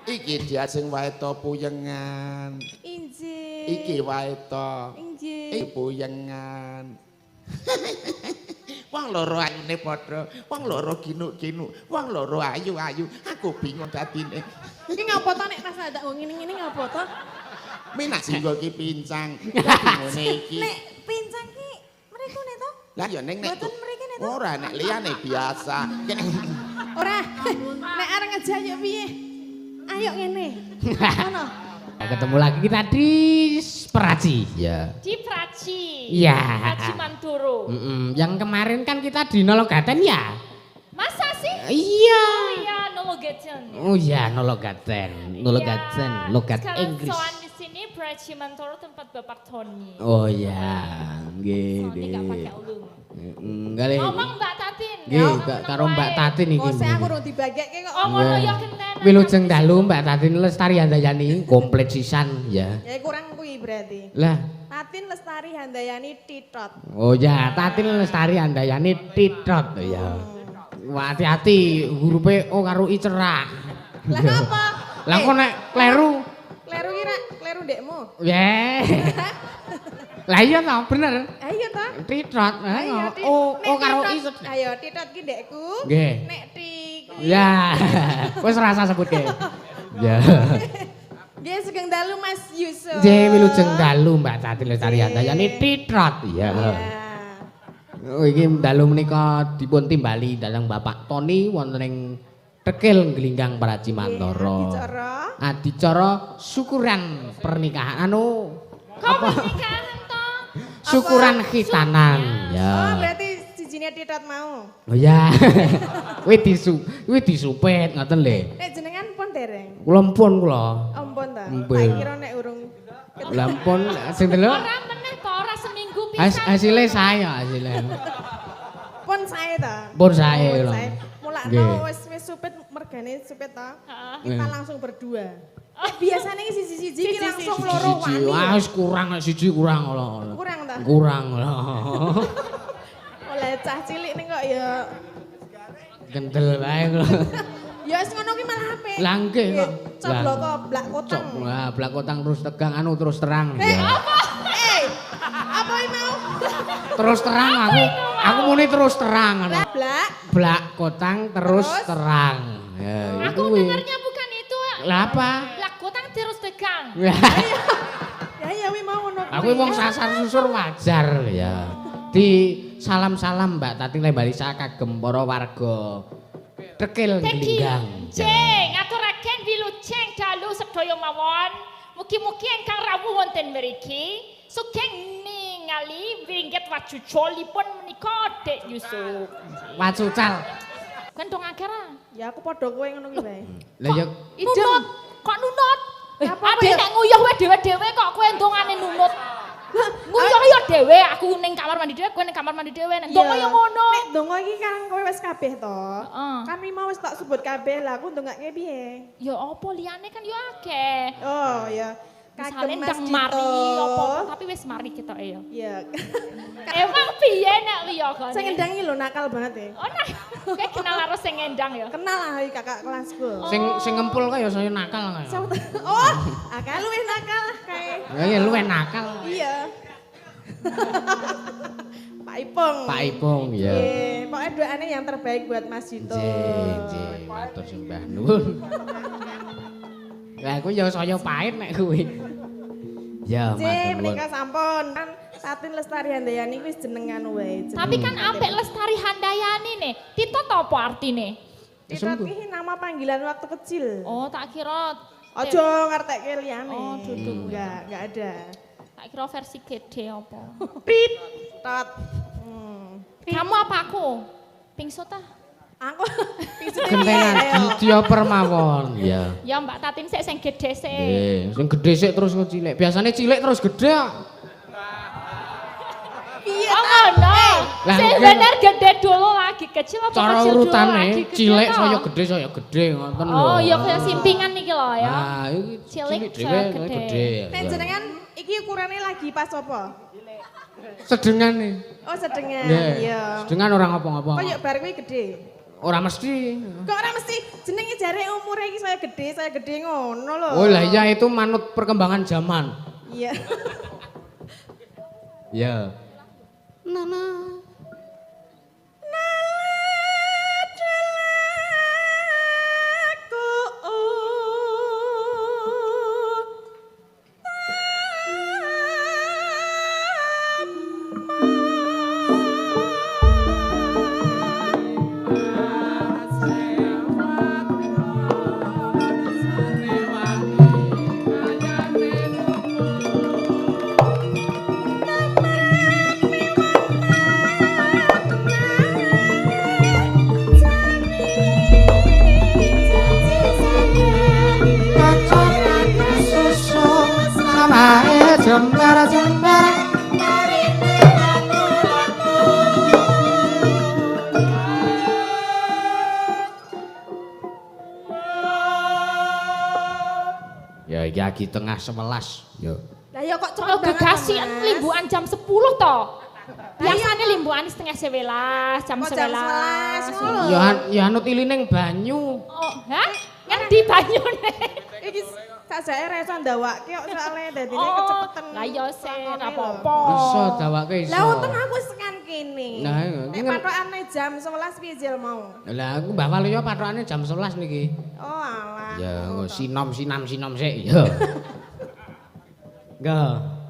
Iki diajeng wae to puyengan. Injih. Iki wae to. Injih. Iki puyengan. Wong loro ayune padha, wong loro ginuk-ginuk, wong loro ayu-ayu. Aku bingung dadine. Iki ngapa to nek pas ndak ngene-ngene ngapa to? Minak singgo ki pincang. Ngene iki. Nek pincang ki mriku nek to? Lah ya ning nek Mboten mriki nek to. ora nek liyane biasa. Kene Ora. Nek areng ngejayuk piye? Ayo ngene. Ngono. Ketemu lagi kita di Peraci. Ya. Di Praci. Iya. Praci Mantoro. Yang kemarin kan kita di Nologaten ya? Masa sih? Iya. Oh iya, Nologaten. Oh iya, Nologaten. Nologaten, logat Inggris. Sekarang soal di sini Praci Mantoro tempat Bapak Tony. Oh iya, nggih. Soalnya nggak pakai ulung. Enggak le. Ngomong Mbak Tatin. Nggih, karo Mbak Tatin iki. Kok saya aku urung dibagekke kok. Oh ngono ya kenten. Wilujeng dalu Mbak Tatin Lestari Handayani komplit sisan ya. Ya kurang kuwi berarti. Lah, Tatin Lestari Handayani Titot. oh ya, Tatin Lestari Handayani Titot ya. Wah, hati-hati hurufe O karo I cerak. Lah apa? Lah kok nek kleru? Kleru kira kleru ndekmu. Ya. Lah iya toh, bener. Ayo to. Titot. Ayo, Oh, Nek karo I. Titot- Ayo Titot ki ndekku. Nggih. Nek ti Ya. Wis rasa sebut ke. Ya. Nggih sugeng dalu Mas Yusuf. Nggih wilujeng dalu Mbak Tatin Lestari Handayani Titot ya. Ya. Oh iki dalu menika dipun timbali dalang Bapak Tony wonten ing Tekil Glinggang Praci Mantoro. Adicara. Adicara syukuran pernikahan Kau pernikahan toh? syukuran khitanan Oh, ya. berarti sijine Titot mau. Oh ya. Kuwi disupet ngoten lho. Nek jenengan pun dereng. Kula mpun kula. Ampun ta. Mpun. Tak kira nek urung Lah mpun sing delok Ora meneh toh, ora seminggu pisan. hasilnya saya hasilnya. pun sae ta. Pun sae Pun lho. sae. Mulakno Nggih. wis supet mergane supet ta. Heeh. Kita langsung berdua. Biasanya iki siji-siji iki langsung Siji-siji. loro Siji, wani. wis kurang nek siji kurang lho. Kurang ta? Kurang lho. Oleh cah cilik ning kok ya. Gendel wae lho. Ya wis ngono ki malah apik. Lah nggih kok. Cobloko blak Cok, kotang. lah blak kotang terus tegang terus terang ya. Apa iki mau? Terus terang aku muni terus terang ngono. Blak. Blak kotang terus Terus? terang. Ya Aku kuwi. dengarnya bukan itu. Lah apa? Lakutang terus tegang. Ya ya wi mau ngono. Aku wong sasar susur wajar ya. Di salam-salam Mbak Tatin Lembalisa kagem para warga Tekil Glinggang. Ceng, aturaken wilujeng dalu sedaya mawon. Mugi-mugi ingkang rawuh wonten mriki sugeng ningali winggit wajucolipun menika Dek Yusuf. Wacucal. Gendong akera. Ya aku padha kowe ngono ki wae. Lah ya Nunut, kok nunut? Apa Ade ya? nek nguyuh wae dhewe-dhewe kok kowe ndongane nunut. Nguyuh ya dhewe, aku ning kamar mandi dhewe, kowe ning kamar mandi dhewe. Nek ndonga ya ngono. Nek donga iki kan kowe wis kabeh to. Heeh. Kan wi mau wis tak sebut kabeh lah aku ndongake piye? Ya apa liyane kan ya akeh. Oh ya. Misale Kagem Mas ndang mari Dito. apa tapi wis mari kita ya. Iya. Emang piye nek liya kene? Sing ngendangi lho nakal banget ya. Oh nah, kowe kenal karo sing ngendang ya. Kenal lah iki kakak kelasku. sing ngempul kaya saya nakal kaya. Oh, akal luwih nakal kae. Ya luwih nakal. Iya. Pak Ipong. Pak Ipong ya. Nggih, pokoknya doanya yang terbaik buat Mas Dito. Nggih, matur sembah nuwun. Lah aku ya saya pahit nek kuwi. Ya, Nggih, matur nuwun. menika sampun. Kan Tatin Lestari Handayani wis jenengan wae. Tapi kan ambek Lestari Handayani nih. Tito apa artine? Titot iki nama panggilan waktu kecil. Oh, tak kira Ojo ngertekke liyane. Oh, duduk. Enggak ada. tak kira versi gede apa. Titot. Kamu apa aku? Pingso tah? Aku Gentenan dioper mawon. Ya. Ya Mbak Tatin sik sing gede sik. Nggih, sing gedhe sik terus kok cilik. Biasane cilik terus gedhe kok. Piye Oh ngono. Lah, Sing mungkin- bener gede dulu lagi kecil apa Cara kecil dulu lagi urutane gede cilik toh? saya gede ngoten lho. Oh, ya kaya simpingan iki lho ya. Nah, iki Cilik cilik saya dhewe gede. gede. Nek jenengan iki ukurannya lagi pas apa? Sedengan nih. Oh, sedengan. Nggih. Iya. Sedengan orang apa-apa. Kayak bar kuwi gede. Ora mesti. Kok ora mesti jenenge jare umure iki saya gede ngono lho. Oh lah iya itu manut perkembangan zaman. Iya. Ya. Nana. Ya iki lagi tengah 11. Yo. Lah ya kok Oh, cepet gegasian Mas. limbuan jam 10 toh. Biasanya limbuan setengah 11, jam Kok jam 11 ngono lho. Ya anut ilining banyu. Oh, hah? Ngendi banyune? Iki sajake ra iso ndawake kok soalnya dadine Oh, kecepeten. lah ya sen lakone lho. apa-apa. Iso dawake iso. Lah untung aku sekan kene. Nah, Nek pathokane jam 11 piye jel mau? Lah aku Mbah Waluyo pathokane jam 11 niki. Oh alah. Ya ngono nggo toh. sinom sik ya. Enggak.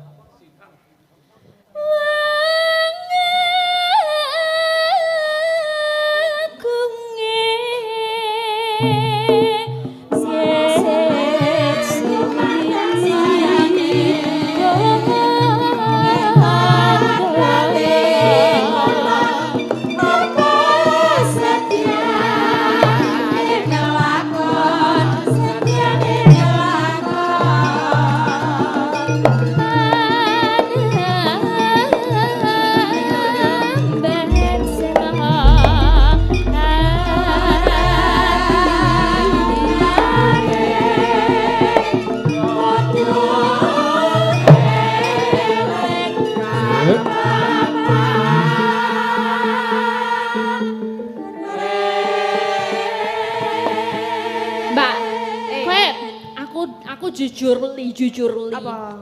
Mbak, kowe aku jujur li. Apa?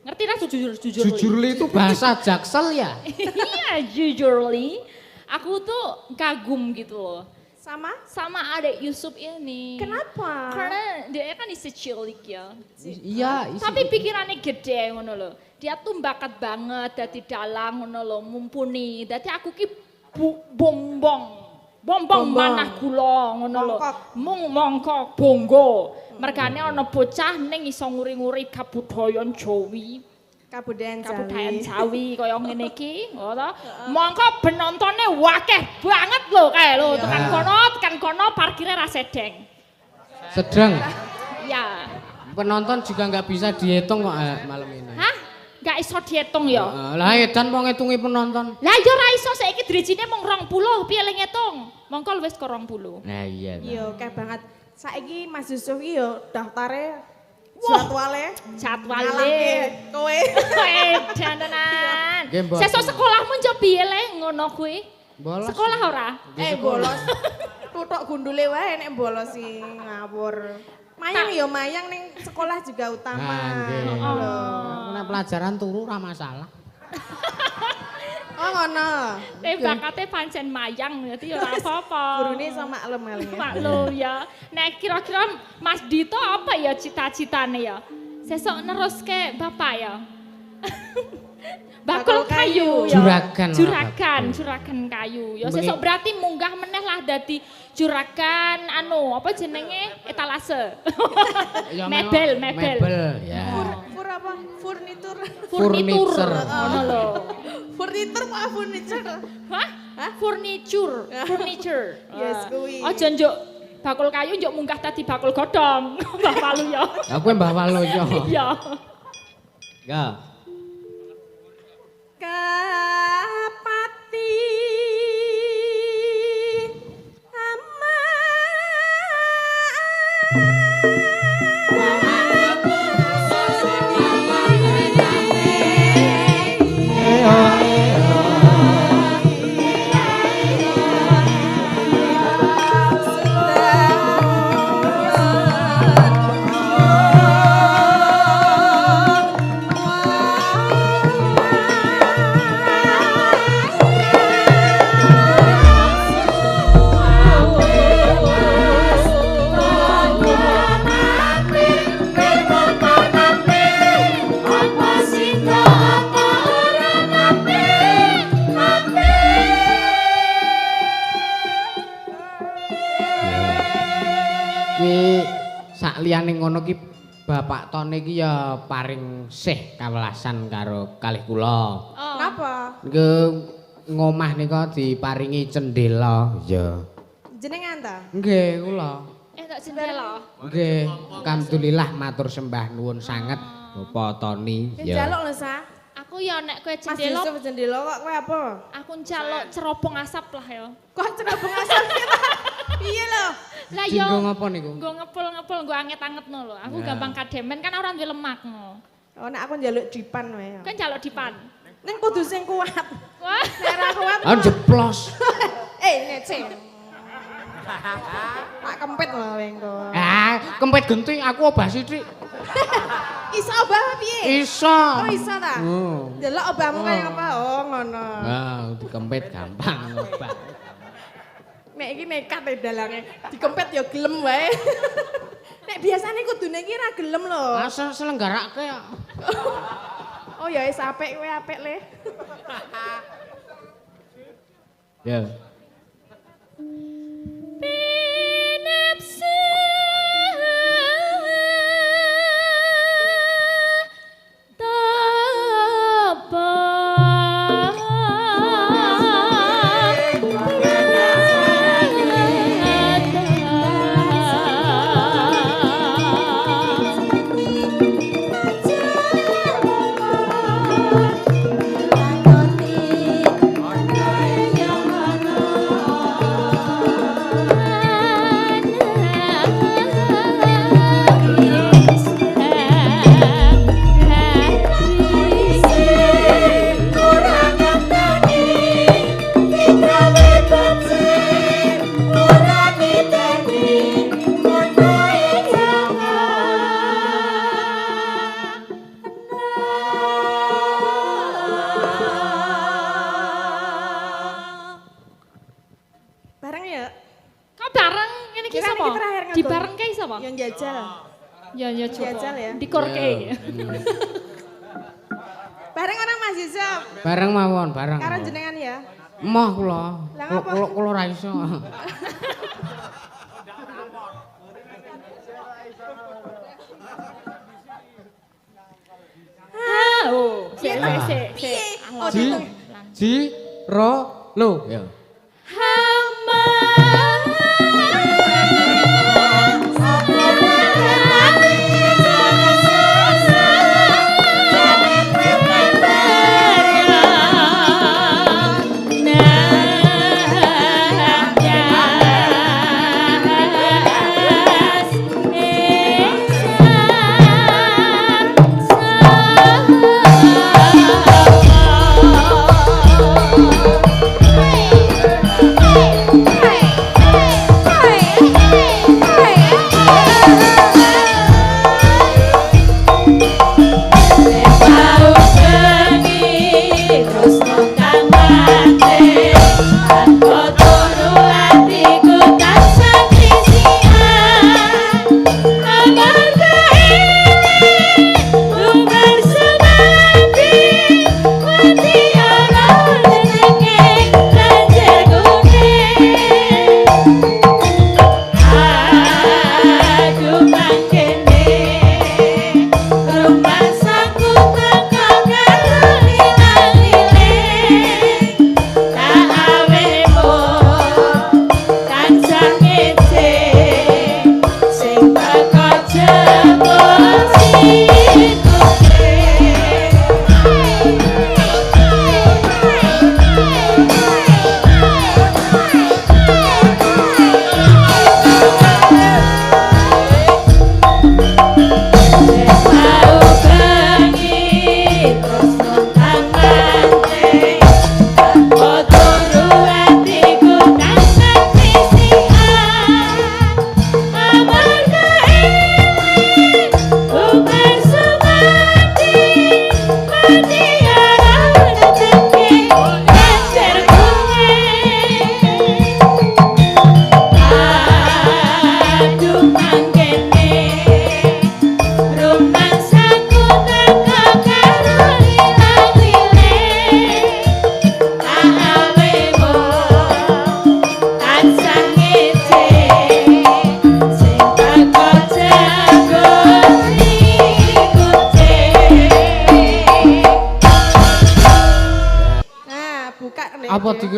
Ngerti ra jujur Jujur li itu bahasa Jaksel ya? Iya, jujur li. Aku tuh kagum gitu loh. Sama? Sama adek Yusuf ini. Kenapa? Karena dia kan isi cilik ya. Iya, Tapi pikirannya gede ngono loh. Dia tuh bakat banget dadi dalang ngono loh, mumpuni. Dadi aku ki bombong manah kula ngono lho. Mung mongkok bongo. Mergane ana bocah ning iso nguri-nguri kabudayan Jawi. Kabudayan Jawi kaya ngene iki, ngono. Mongko benontone wakeh banget lho kae lho. Tekan kono parkire ra sedeng. Sedang. Ya. Penonton juga nggak bisa dihitung kok malam ini. Hah? Gak iso dihitung ya? Lah edan mau ngitungi penonton. Lah ya ora iso saiki drijine mung 20, piye le ngitung? Mongko wis ke 20. Nah iya. Iya, oke banget. Saiki Mas Yusuf iki yo daftare jadwale kowe. Dandanan. Nggih, Mbak. Sesuk sekolahmu njok piye le ngono kuwi? Bolos. Sekolah ora? Bolos. Tutuk gundule wae nek bolos sing ngawur. Mayang ya mayang ning sekolah juga utama. Nah, nggih. Ngono lho. Nek pelajaran turu ora masalah. Oh ngono. Bakate pancen mayang dadi ora apa-apa. Gurune iso maklum kali ya. Maklum ya. Nek kira-kira Mas Dito apa ya cita-citane ya? Sesuk neruske Bapak ya. Bakul kayu ya. Juragan kayu. Ya sesuk berarti munggah meneh lah dadi juragan apa jenenge etalase. Mebel. Ya. Fur apa? Furnitur. Furniture. Ngono lho. Furnitur apa furniture? Hah? Furniture. Yes, kuwi. Aja njuk bakul kayu njuk munggah dadi bakul godhong. Mbah Walu ya. Aku Mbah Waluyo. Iya. Ya. Kapati Ki sak liyane ngono ki Bapak Tone iki ya paring sih kawelasan karo kalih kula. Oh. Kenapa? Nggih ngomah nika diparingi cendela. Iya. Jenengan ta? Nggih kula. Tak jendela. Nggih, alhamdulillah matur sembah nuwun sanget Bapak Toni. Njaluk lho, Sa. Aku ya nek kowe Mas jendela, Yusuf jendela kok kowe apa? aku njaluk cerobong asap lah ya. Kok cerobong asap kita? Piye lho? Lah yo. Dinggo ngapa niku? Nggo ngepul-ngepul, nggo anget-angetno lho. Aku gampang kademen kan ora duwe lemak no. Oh, nek aku njaluk dipan wae. Kan njaluk dipan. Ning kudu sing kuat. Wah, Nek ora kuat. Jeplos. Ngece. Tak kempit lho engko. Kempet genti aku obah sithik. Iso obah piye? Iso. Oh, iso ta? Delok obahmu kaya apa? Oh, ngono. Dikempet gampang obah. Nek iki nekat e dalange. Dikempet ya gelem wae. Nek biasane kudune iki ra gelem lho. Asal selenggarake ya. Oh ya wis apik kowe apik le. Ya. Pinepse Bareng ya? Kok bareng ngene iki Kira sapa? iki terakhir nganggo. Dibarengke sapa? Yang jajal. Ya coba. Jajal ya. Dikorke. Bareng orang Mas Yusuf. Bareng mawon, bareng. Karo jenengan ya. Emoh kula. Lah ngapa? Kula ora iso. Oh, sik. Piye? Oh, Ji, ditung. ji, ro, lo. Ya. Hey!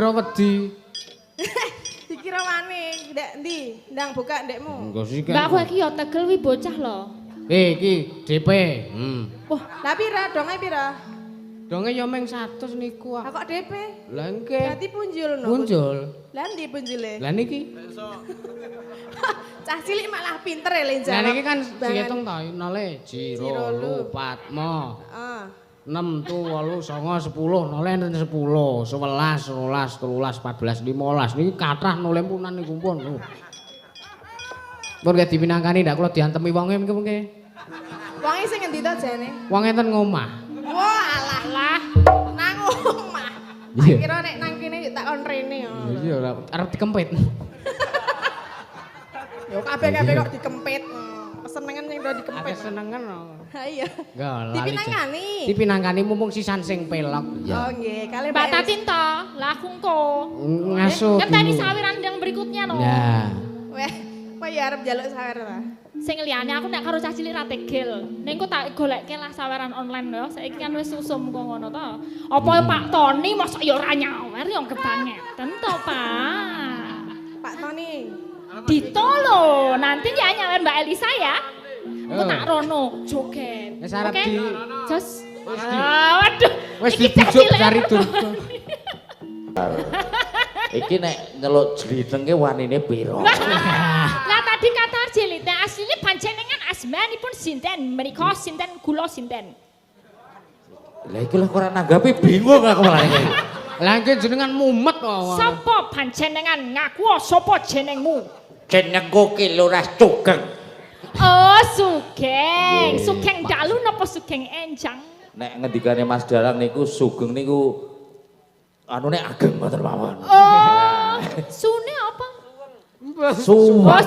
kira wedi. Dikira wani, ndek ndi? Ndang buka ndekmu. Enggak sih Mbak aku iki ya tegel wi bocah lho. Iki DP. Wah, lah pira donge pira? Donge ya meng 100 niku. Lah kok DP? Lah engke. Berarti punjul no. Punjul. Lah ndi punjule? Lah niki. Cah cilik malah pinter ya lenjang. Lah niki kan diitung to, 0 Jiro, Patmo. Heeh. 6 tu 8 9 10 0 enten 10 11 12 13 14 15 niki kathah nolem punan niku pun. Pun ge dipinangkani ndak kula diantemi wonge mengke. Wonge sing endi to jane? Wong enten ngomah. Wah, alah lah. Nang omah. Iya. Kira nek nang kene yo tak kon rene yo. Iya arep dikempit. Yo kabeh-kabeh kok dikempit. Kesenengan sing do dikempit. Akeh senengen. Ha iya. Enggak lali. Dipinangkani. Dipinangkani mumpung sisan sing pelok. Oh nggih, kali Mbak Tatin to, lah aku engko. Ngasuh. Ngenteni dulu. sawiran yang berikutnya no. Ya. Weh, kok ya arep njaluk sawer ta? Sing liyane aku nek karo cah cilik ra tegel. Ning kok tak golekke lah saweran online yo. Saiki kan wis susum kok ngono to. Apa Pak Toni mosok ya ora nyawer yo kebangetan to, Pak. Pak Toni. Ditolo, nanti ya nyawer Mbak Elisa ya. Engko tak rono joget. Wis arep Oke? di Jos. Waduh. wis iki cah dibujuk cilik. cari durga. Iki nek nyeluk jlitengke wanine pira? Lah tadi kata jilite asline panjenengan asmanipun sinten? Menika sinten kula sinten? Lah iki lho ora nanggapi bingung aku malah. Lah iki jenengan mumet kok. Sapa panjenengan ngaku sapa jenengmu? Jenengku ki Lurah Sugeng. Oh, Sugeng. Sugeng dalu napa Sugeng enjang? Nek ngendikane Mas Darang niku Sugeng niku anune ageng mboten mawon. Oh, sune apa? Suweng. Oh,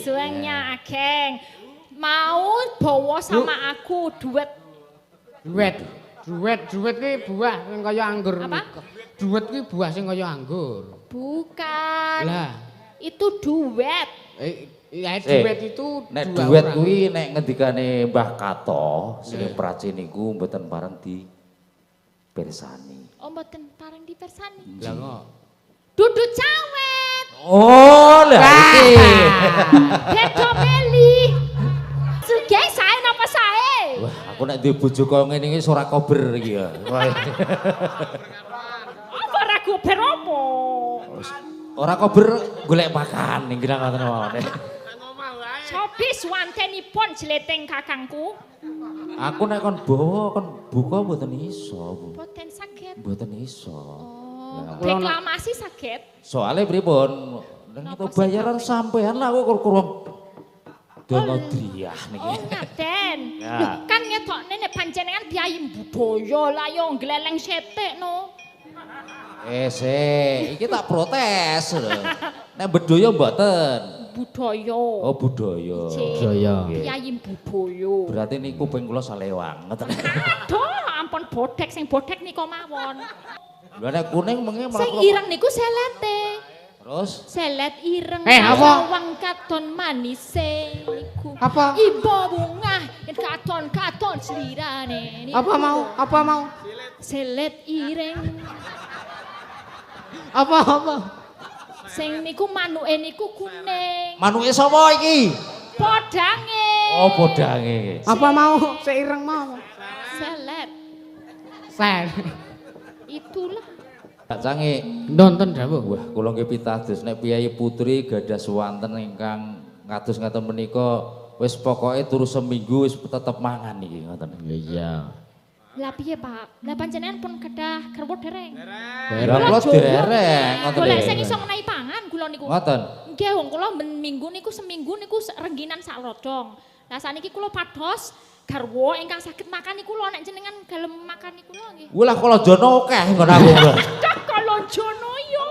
suwengnya ageng. Mau bawa sama aku duet. Duet ki buah sing kaya anggur. Apa? Duet ki buah sing kaya anggur. Bukan. Lah, Itu duet. ya duet itu Nek dua duet orang. kuwi nek ngendikane Mbah Kato sing pracin niku mboten bareng di pirsani. Oh, mboten pareng dipersani. Lah kok. Dudu cawet. Oh, lah iki. Bedo meli. Sugeng sae napa sae? Wah, aku nek duwe bojo kaya ngene iki ora kober iki ya. Wah. Apa ragu beropo? Ora kober golek makan ning kira ngoten mawon. Sopi swantenipun jleteng kakangku. Aku nek kon bawa kon buka mboten iso, Bu. Boten saged. Mboten iso. Oh, reklamasi saged. Soale pripun? Ning itu bayaran sampean lah kok kurang dongo driyah niki. Oh, ngaten. Ya. Loh, kan ngetokne nek panjenengan biayi budaya lah yo gleleng setik no. Iki tak protes lho. Nek bedoyo mboten. Budaya. Oh, budaya. Budaya. Biayi budaya. Berarti niku kuping kula salewang ngoten. Aduh, ampun bodek sing bodek nika mawon. Lha nek kuning mengke malah Sing kula- ireng niku selete. Terus Selet ireng apa? wang katon manise niku. Apa? Ibu bunga yen katon slirane niku. Apa mau? Apa mau? Selet ireng Apa? sing niku manuke niku kuning. manuke sapa iki? Podange. Oh, podange. Apa mau? Seireng mau. Selet. Sen. Itulah. Tak canggih. Nonton dawuh. Wah, kula nggih pitados nek Piyayi Putri gadah swanten ingkang kados ngaten menika wis pokoke turu seminggu wis tetep mangan iki ngoten. Iya. Lah piye, Pak? Lah panjenengan pun kedah kerwo dereng. Lah kula dereng ngoten. Golek lho. sing iso menehi pangan kula niku. Ngoten. Nggih, wong kula minggu niku seminggu niku rengginan sak lodong. Lah saniki kula pados garwa ingkang saged makan niku lho nek jenengan gelem makan niku lho nggih. Lah kala jono akeh nggon aku. Dak kalau jono yo.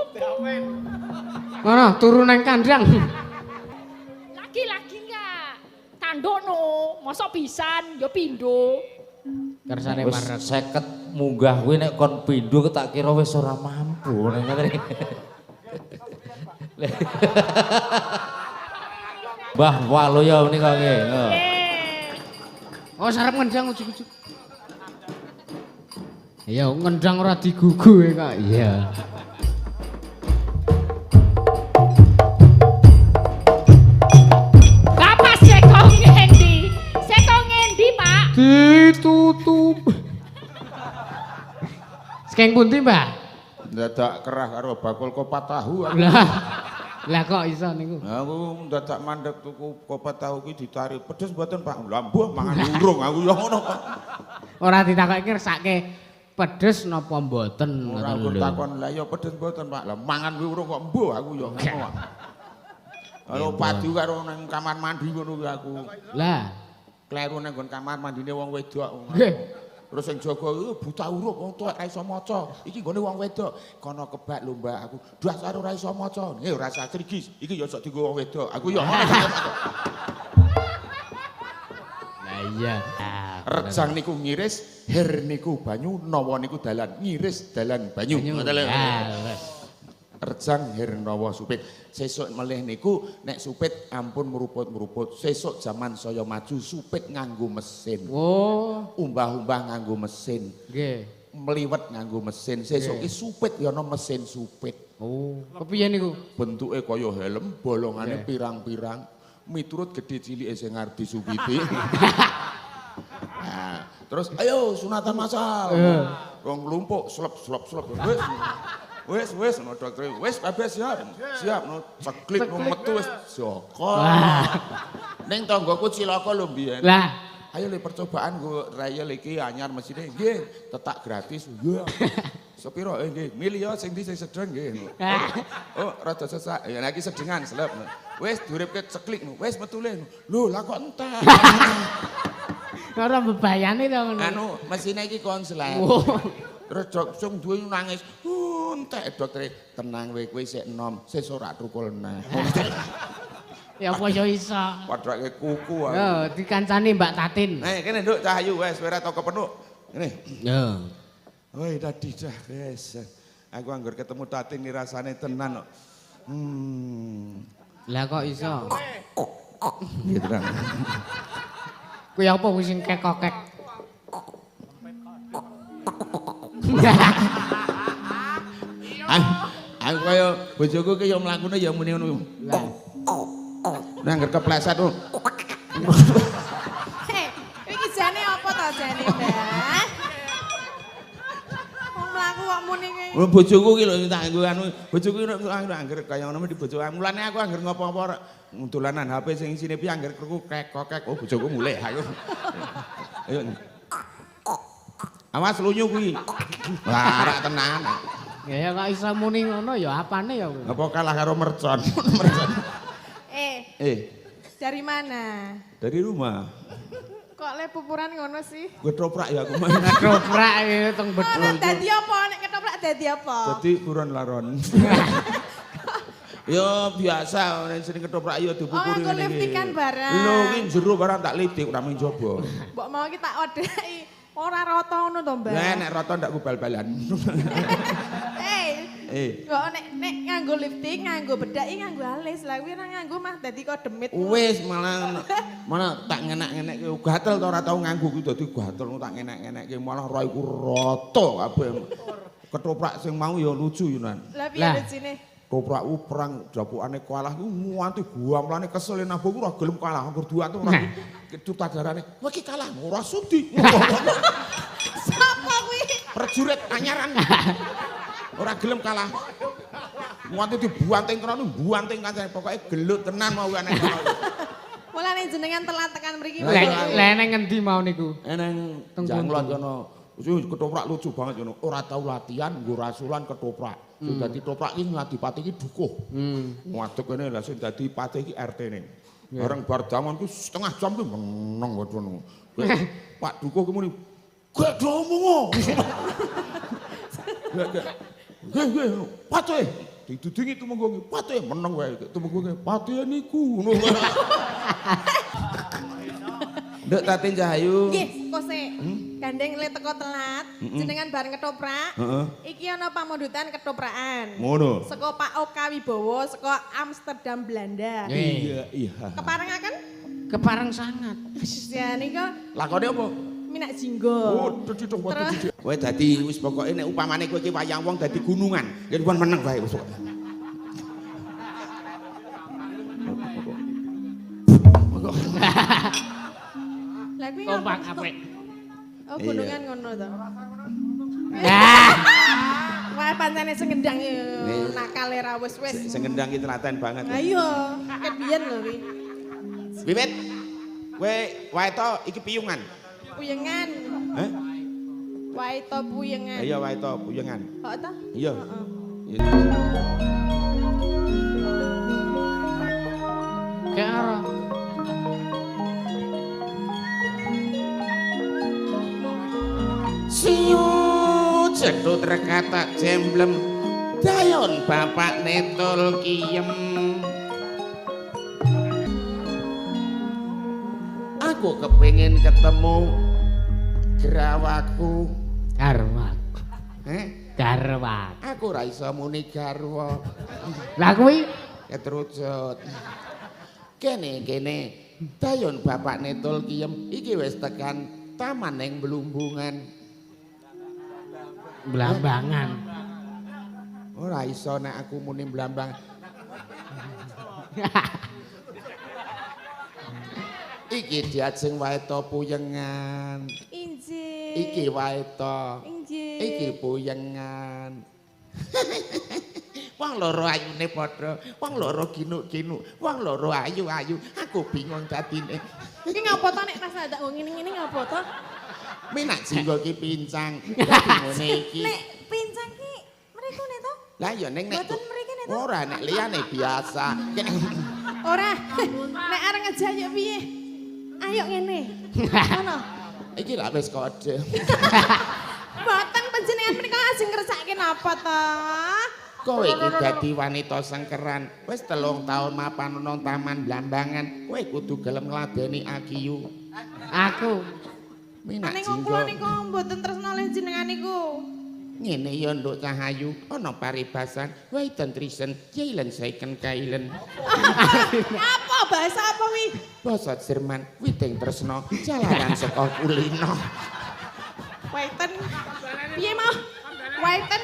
Ngono, turu nang kandang. Lagi-lagi enggak. Tandokno, mosok pisan yo pindho. Kersane Wis parek. 50 munggah kuwi nek kon pindho tak kira wis ora mampu nek ngoten iki. Mbah Waluyo menika nggih. Oh, sarep ngendang ujug-ujug. Iya, ngendang ora digugu kok. Iya. Saking pundi, Mbah? Dadak kerah karo bakul kopat tahu. Lah kok iso niku? Aku dadak mandek tuku kopat tahu ki ditarik. Pedes mboten Pak? Lah mbuh mangan urung aku ya ngono. Ora ditakoki resake pedes napa mboten Ora ngoten lho. takon lah ya pedes mboten Pak. Lah mangan kuwi urung kok mbuh aku ya ngono. Kalau padu karo nang kamar mandi ngono kuwi aku. Lah, Kleru nang nggon kamar mandine wong wedok. nggih. Terus sing jaga buta huruf wong tuwek ra iso maca. Iki nggone wong wedok. Kono kebak lho Mbak aku. Dasar ora iso maca. Nggih ora usah trigis. Iki ya sok dienggo wong wedok. Aku ya ngono. Lah iya. Rejang niku ngiris, her niku banyu, nawa niku dalan. Ngiris dalan banyu. Ngoten lho. Rejang her nawa supit. Sesuk melih niku nek supit ampun meruput-meruput. Sesuk zaman saya maju supit nganggo mesin. Oh, Umbah-umbah nganggo mesin. nggih. Meliwet nganggo mesin. Sesuk ki supit ya ana mesin supit. Oh, kepiye niku? Bentuke kaya helm, bolongane pirang-pirang. Miturut gedhe cilike sing arep disupiti. Nah, terus ayo sunatan masal. Wong nglumpuk slep. Wis no dokter. Wis kabeh siap. Siap no ceklik no metu wis Joko. Ning tanggoku cilaka lho mbiyen. Lah, Ayo le percobaan go trial iki anyar mesine. Nggih, tetak gratis. Iya. Sepiro nggih. Milih ya sing ndi sing sedeng nggih. Oh, rada sesak. Ya iki sedengan selep. Wis duripke ceklik no. Wis metu le. Lho, lah kok entek. ora bebayane to ngono. Anu, mesine iki konslet. Terus dok sing duwe nangis. Entek dokter tenang kowe kowe sik enom, sesuk ora trukul neh. Ya apa yo iso. Padrake kuku aku. Yo, dikancani Mbak Tatin. Kene Nduk Cahayu wis ora tau kepenuk. Ngene. Yo. Woi tadi dah wis. Aku anggur ketemu Tatin iki rasane tenan kok. Lah kok iso? Gitu kan. Kuwi apa kuwi sing kekokek? Aku kaya bojoku ki ya mlakune ya muni ngono. Lah. Nek angger kepleset tuh. Iki jane apa to jane, Mbah? Wong mlaku kok muni iki. Bojoku ki lho tak nggo anu, bojoku nek angger kaya ngono di bojoku. Mulane aku angger ngopo-ngopo dolanan HP sing isine pi angger krungu kek-kokek. Oh bojoku mulih ayo. Ayo. Awas lunyu kuwi. Wah, rak tenan. Ya kok iso muni ngono ya apane ya kuwi. Apa kalah karo mercon? Mercon. Dari mana? Dari rumah. Kok le pupuran ngono sih? Ketoprak ya aku main. Ketoprak iki teng Oh, bedho. dadi apa nek ketoprak dadi apa? Jadi buron laron. Ya biasa nek sering ketoprak ya dipukuri Oh, aku liftikan barang. Lho ki jero barang tak liftik ora mung jaba. Mbok mau ki tak odai. Ora rata ngono to, Mbak. Lah nek rata ndak ku bal-balan. Kok nek nganggo lifting, nganggo bedak iki nganggo alis. Lah kuwi ora nganggo mah dadi kok demit. Wis malah tak ngenek-ngenekke gatel to ora tau nganggo kuwi dadi gatel tak ngenek-ngenekke malah ora iku rata kabeh. Ketoprak sing mau ya lucu yunan. Lah piye lucine? Ketoprak perang jabukane kalah ku nganti guamlane kesel nabung ora gelem kalah anggur duat ora. Cutadarane, "Kowe iki kalah ora sudi." Sapa kuwi? Prajurit anyaran. Ora gelem kalah. Nganti dibuanting krono, buanting kancane pokoke gelut tenan mau anek kono. Mulane jenengan telat tekan mriki. Lah neng ngendi mau niku? Eneng janglot kono. Ketoprak lucu banget ngono. Ora tau latihan nggo rasulan ketoprak. Sing dadi ketoprak iki ngadipati iki dukuh. Ngadeg kene lha sing dadi patih iki RT-ne. Bareng bar jaman ku setengah jam ku meneng ngono. Pak Dukuh ki muni, "Gek domo." Gek. Patih. Didudingi tumenggung patih meneng wae. Tumenggung patih niku ngono. Nduk Tatin Cahayu. Nggih, kose. Gandeng le teko telat, jenengan bareng ketoprak. Iki ana pamundutan ketoprakan. Ngono. Saka Pak Oka Wibowo, saka Amsterdam Belanda. Iya. Keparengaken? Kepareng sangat. Ya nika Lakone apa? minak jinggo. Oh, dadi kowe dadi wis pokoke nek upamane kowe iki wayang wong dadi gunungan, yen kon meneng wae wis. Lah kuwi Kompak apik. Oh, gunungan ngono to. Nah. Wah, pancene sengendang ya nakale ra wis. Sing ngendang iki telaten banget. Ayo, ket biyen lho wi. Wiwit. Kowe wae to iki piyungan. Puyengan. Hah? Wae to puyengan. Iya wae to piyungan. Kok to? Iya. Kayak ora. Siu cedhut rekata jemblem dayon bapak netul kiem. Aku kepengin ketemu gerawaku. Garwak. Eh? Garwak. Aku ora iso muni garwa. Lah kuwi Ketrucut. Kene dayon bapak netul kiem iki wis tekan taman ning Blumbungan. Blambangan. Ora iso nek aku muni blambang. Iki diajeng wae to puyengan. Injih. Iki wae to. Injih. Iki puyengan. Wong loro ayune padha, wong loro ginuk-ginuk, wong loro ayu-ayu. Aku bingung dadine. Iki ngapa to nek pas ada wong ngene-ngene ngapa to? Minak jinggo ki pincang. Dadi ngene iki. Nek pincang ki mriku ne to? Lah ya ning nek Mboten mriki nek to? ora nek liyane biasa. Ora. Nek areng ngejayuk piye? Ayo ngene. Ngono. Iki lak wis kode. Mboten panjenengan menika ajeng ngersake napa to? Kowe iki dadi wanita sengkeran. Wis 3 taun mapan nang taman Blambangan. Kowe kudu gelem ngladeni Akiyu. Aku Minak Ning jinggo. kula niku mboten tresna le jenengan niku. Ngene ya nduk Cahayu, ana paribasan, waiten trisen, jailen saiken kailen. Apa bahasa apa wi? Basa Jerman, witing tresna, jalaran saka kulino. Waiten. Piye mau? Waiten.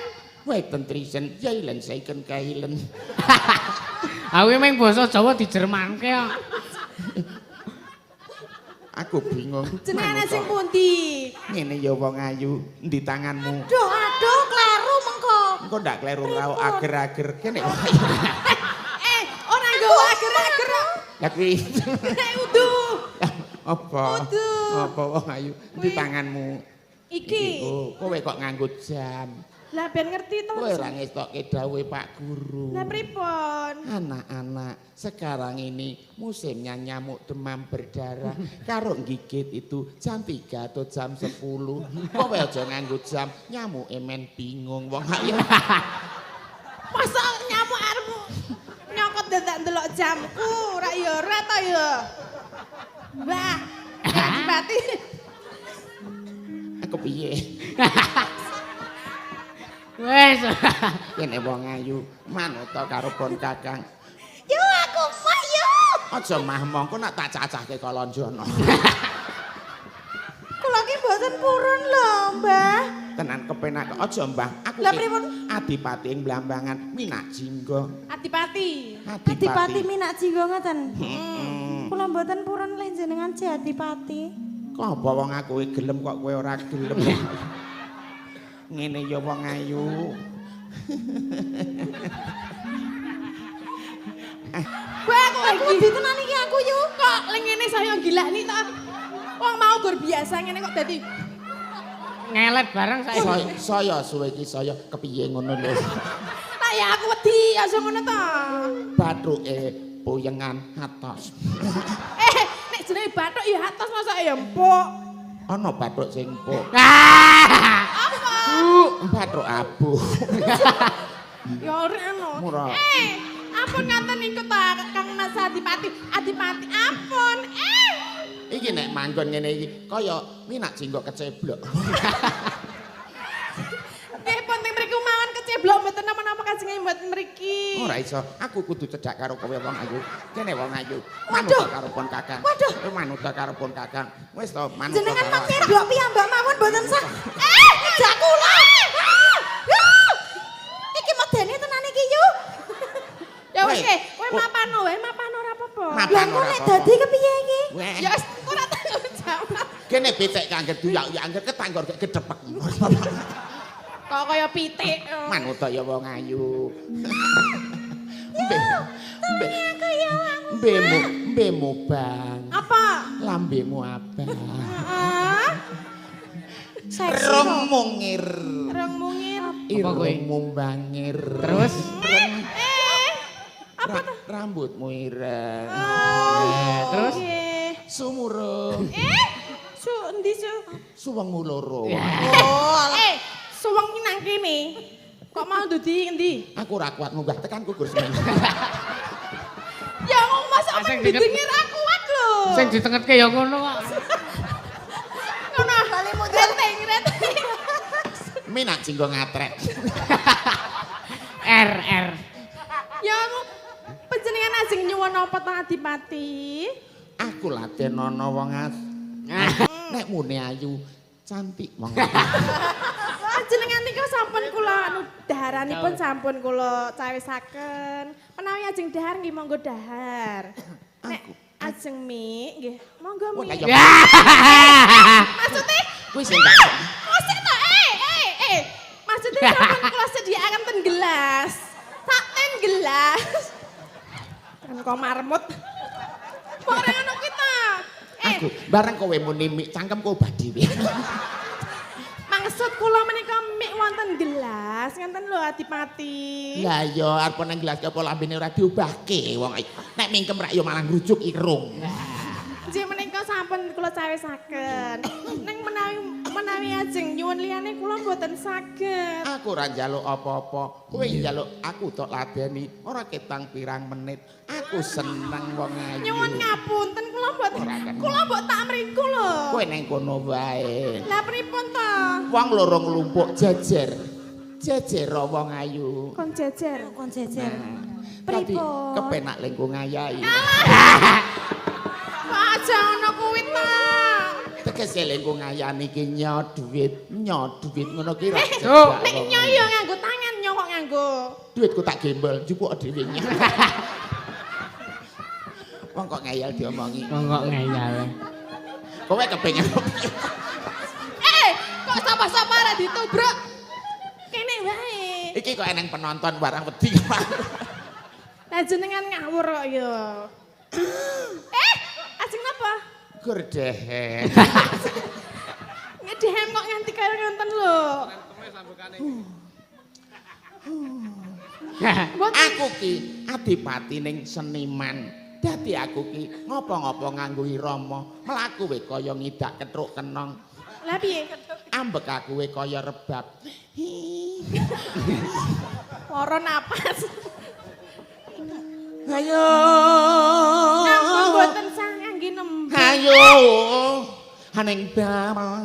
Waiten trisen, jailen saiken kailen. Aku meng basa Jawa dijermanke kok. Aku bingung. Jenengan sing pundi? Ngene ya wong ayu, endi tanganmu? Duh, aduh, kleru mengko. Engko ndak kleru rao ager-ager kene. Ora nggawa ager-ager. Lah kuwi. Udu. Apa? Aduh. Apa wong ayu? Endi tanganmu? Iki. Oh, kowe kok nganggo jam. Lah ben ngerti to. Kowe ora ngestokke dawuhe Pak Guru. Lah pripun? Anak-anak, sekarang ini musimnya nyamuk demam berdarah. Karo gigit itu jam 3 atau jam 10. Kowe aja nganggo jam, nyamuk emen bingung wong ayo. Masa nyamuk arepmu nyokot dadak ndelok jamku, ora ya ora to ya. Mbah, Bati. Aku piye? Wes. Kene wong ayu, manut karo pon Kakang. Yo aku mak yo. Aja mah mongko nak tak cacahke kalonjono. Kula ki mboten purun lho, Mbah. Tenan kepenak aja Mbah. Aku Lah ki pripun? adipati ing Blambangan minak jinggo. Adipati. Adipati minak jinggo ngoten. Heeh. Kula mboten purun le jenengan Adipati. Kok apa wong aku gelem kok kowe ora gelem. Ngene ya wong ayu. Wah, aku ditenan iki aku yo. Kok ling ngene saya gilani to. Wong mau gur biasa ngene kok dadi Ngelet bareng saiki. Saya suwe iki saya kepiye ngono lho. lah ya aku wedi aja ngono to. Bathuke puyengan atos. Nek jenenge bathuk ya atos masa ya empuk. Ana bathuk sing empuk. Apa? Bathuk abu. Ya ora ono. Murah. Ampun ngaten niku ta Kang Mas Adipati. Adipati ampun. Iki nek manggon ngene iki kaya minak jinggo keceblok. Nggih penting mriku mawon keceblok mboten napa-napa kajenge mboten mriki. Ora iso, aku kudu cedhak karo kowe wong ayu. Kene wong ayu. Manut karo pon Kakang. Waduh. Manut karo pon Kakang. Wis to manut. Jenengan karo- mangkeblok piyambak mawon mboten sah. Ngejak kula. Iki medeni tenan iki yo. Ya wis, Weh. kowe mapano wae, mapano ora apa-apa. Mapan Lah kok ora nek apa-apa. dadi kepiye iki? Weh. Ya wis ora tanggung jawab. Kene becek kangge duyak ya angger ketanggor gek gedepek. Kok kaya pitik. Manut ya wong ayu. Mbemu bang. Apa? Lambemu abang. Heeh. Seksi. Rong mungir. Rong mungir. Apa kowe? Irungmu bangir. Terus Apa tuh? Rambutmu ireng. terus? Nggih. Sumurung. Su endi su? Suwengmu loro. Suweng ki nang kene. Kok mau ndudi endi? Aku ora kuat munggah tekan kukur semen. Ya ngomong masa Sing omong diket- didengir aku kuat lho. Sing ditengetke ya ngono kok. Ngono bali mundur tengret. Minak jinggo ngatrek. R. Ya ngomong panjenengan ajeng nyuwun apa to Adipati? Aku latenono wong as. Nek mune ayu cantik wong. Panjenengan niku sampun kula anu daharanipun sampun kula cawisaken. Menawi ajeng dahar nggih monggo dahar. Nek ajeng mie nggih monggo Wah, mie. kaya- Maksudnya Kuwi sing tak Mesti to Maksudnya sampun kula sediakan ten gelas. Sak ten gelas. Kan kok marmut. Ora ngono ki ta. aku bareng kowe muni mik cangkemku badi. Maksud kula menika mik wonten gelas, ngenten lho Adipati. Lah ya arep nang gelas apa lambene ora diobahke wong nek mingkem rak ya malah ngrujuk irung. Nggih menika sampun kula cawisaken. Ning menawi ajeng nyuwun liyane kula mboten saged. Aku ora njaluk apa-apa. Kowe njaluk aku tok ladeni ora ketang pirang menit. Aku seneng wong ayu. Nyuwun ngapunten kula mbok tak mriku lho. Kowe nang kono wae. Lah pripun to? Wong loro nglumpuk jejer. Jejer wong ayu. Kon jejer. Kon jejer. Dadi Pripun? kepenak lengku ngayahi. Kok aja ono kuwi ta? Tegese lengku ngayani iki nyot duit ngono ki ra. Nek nyo ya nganggo tangan nyo kok nganggo. Duitku tak gembel njupuk dhewe. Wong kok ngayal diomongi. Kok ngeyel. Kowe kepengin Kok sapa-sapa ora ditubruk? Kene wae. iki kok eneng penonton barang wedi. Lah jenengan ngawur kok ya. Ajeng napa? Gurdehe. Ngedehem kok nganti kaya ngenten lho. Aku ki adipati ning seniman. Dadi aku ki ngopo-ngopo nganggo irama, mlaku we kaya ngidak ketruk kenong. Lah piye? Ambek aku we kaya rebab. Loro napas. Ayo. Ampun mboten sah ngangge nembang. Ayo. Haning barang.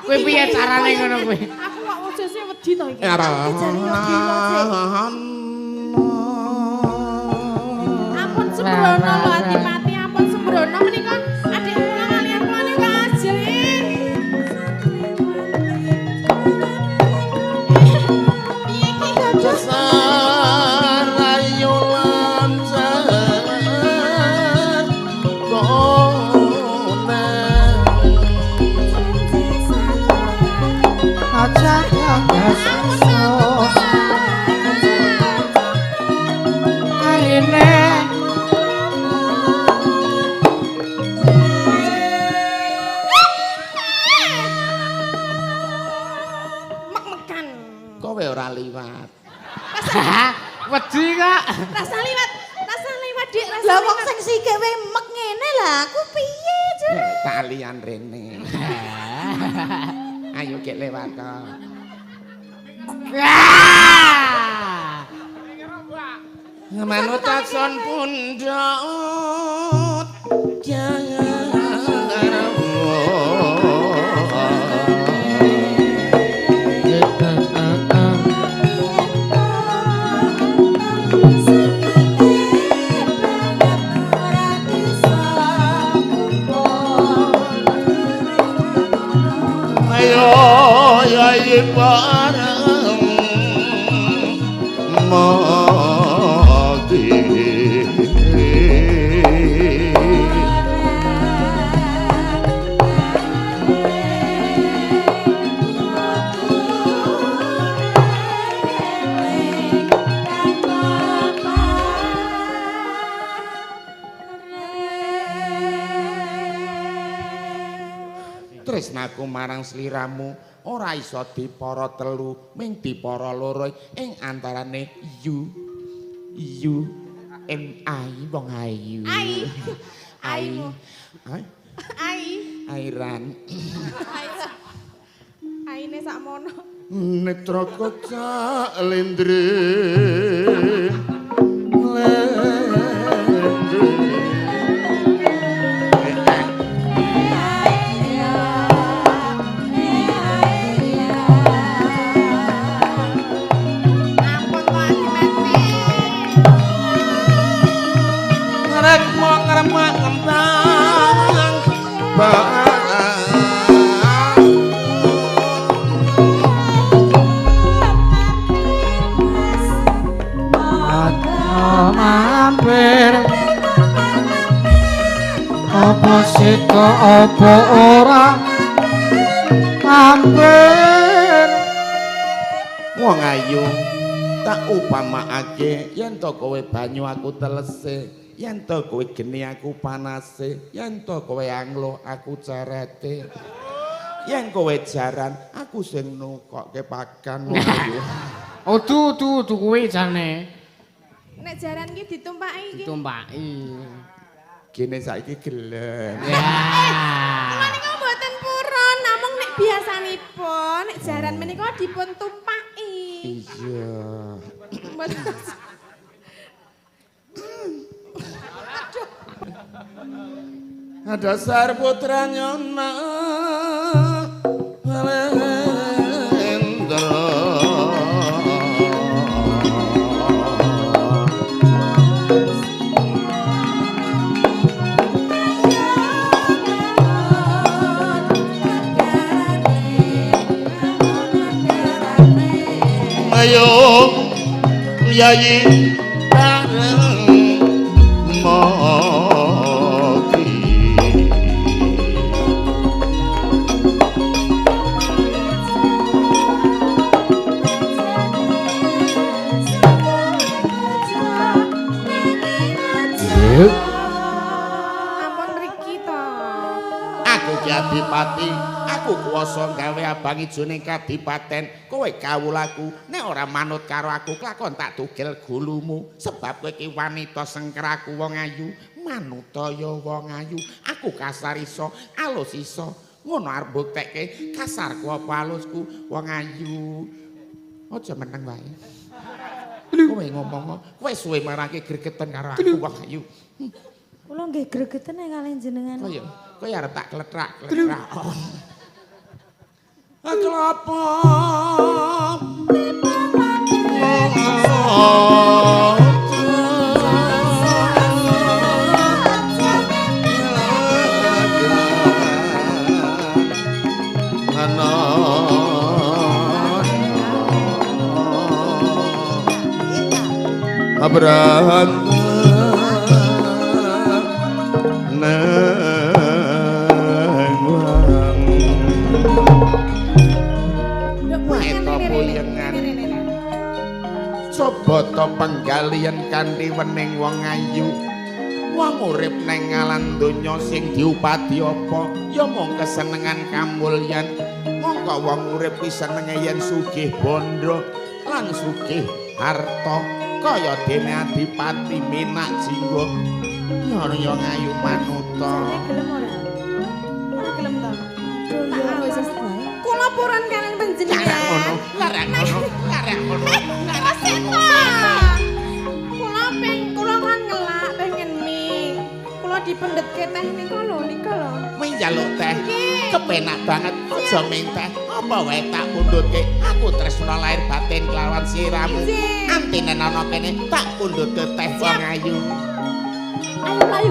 Kowe piye carane ngono kowe? Aku kok wujuse wedi to iki. Ora. Ampun sembrono lho Adipati, ampun sembrono menika adik kula kaliyan kula niku ajeng. Piye iki? Besar ayu lancar kone aja Arine Mek-mekan. kowe ora liwat. wedi kok. Rasa liwat Dik, rasa Lah wong liwat. sing sikik wae mek ngene lah, aku piye, Cuk? Kalian rene. Ayo gek lewat kok. Manut son pundhut ayo ayo bareng mati. tresnaku marang sliramu ora iso dipara telu ming dipara loro ing antarane you and I wong ayu Aimu. Airan Aine sakmono. netra kocak lendre Ampun kok Adi Meti. ngrek mok ngremak ngentang mampir apa sika apa ora mampir wong ayu tak upamaake yen to kowe banyu aku telese yen to kowe geni aku panase yen to kowe anglo aku cerete yen kowe jaran aku sing nukokke pakan wong ayu oh tu kuwi jane Nek jaran ki ditumpaki ki. ditumpaki gene saiki gelem ya Menika mboten purun, namung nek biasanipun nek jaran menika dipun tumpaki. iya Mboten. ada sar putra nyona ayo yayi bareng mogi Ampun mriki to. aku ki adipati aku kuwasa gawe abang ijone kadipaten kowe kawulaku nek ora manut karo aku klakon tak tugel gulumu sebab kowe ki wanita sengkeraku wong ayu manuta ya wong ayu aku kasar iso alus iso ngono arep buktekke kasarku apa alusku wong ayu aja meneng wae kowe ngomong kowe suwe marake gregeten karo aku wong ayu Kula nggih gregeten nek kalih jenengan. kowe arep tak kletrak-kletrak kelapa Abraham Coba penggalian kanthi wening wong ayu wong urip neng ngalan donya sing diupati apa ya mung kesenengan kamulyan mongko wong urip kuwi senenge yen sugih bondo lan sugih harta kaya dene adipati Minak Jinggo ya ngayu manuta Gelem ora? Ora gelem to? Ya wis bae. Kula purun kalian panjenengan. larang ngono Kula kan ngelak pengen mie. Kula dipendhetke teh nika lho nika lho. Kowe njaluk teh kepenak banget aja menteh apa wae tak pundhutke aku tresna lahir batin kelawan siramu antine ana kene tak pundhutke teh wong ayu Ayo.